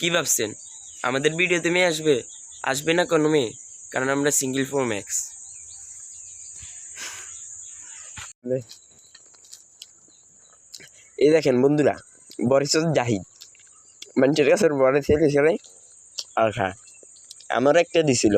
কি ভাবছেন আমাদের ভিডিওতে মেয়ে আসবে? আসবে না কোনো মেয়ে, কারণ আমরা সিঙ্গেল প্রো ম্যাক্স। এই দেখেন বন্ধুরা, বরিশাল জাহিদ মানুষের কাছে বড় ছেলে ছেলে আর হ্যাঁ আমার একটা দিছিল।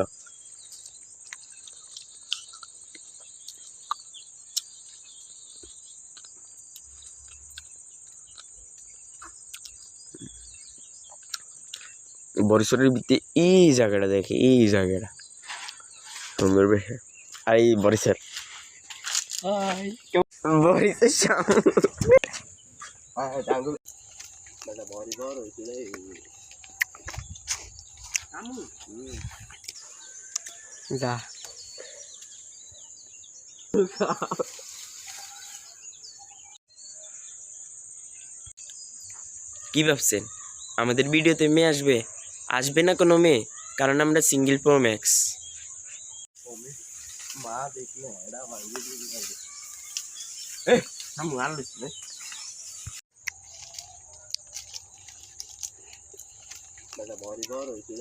বরিশালের ভিতরে এই জায়গাটা দেখে, এই জায়গাটা সুন্দর বেশি। আর এই বরিশাল যা কি ভাবছেন আমাদের ভিডিওতে মেয়ে আসবে? আসবে না কোনো মেয়ে, কারণ আমরা সিঙ্গেল প্রো ম্যাক্স। মা দেখলে এটা বড়ি বড় হয়েছিল।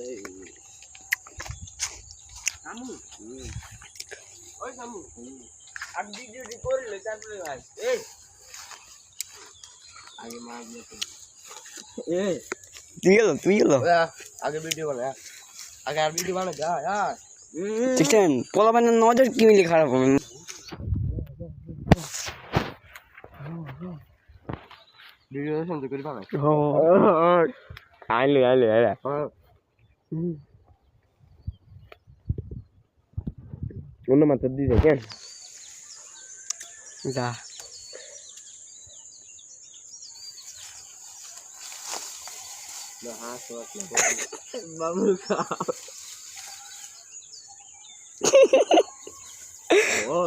ওই সামু আর ভিডিওটি করলে তারপরে ভাই এই আগে মার দিয়ে এই তুই গেল আগে ভিডিও বানা, আগে আর ভিডিও বানা যা यार চিকেন পোলা বানা নজর কি মিলে খারাপ হবে। ভিডিও শুনতে করি বানা আইলে অন্য মাথা দিয়ে কেন যা বাবু ও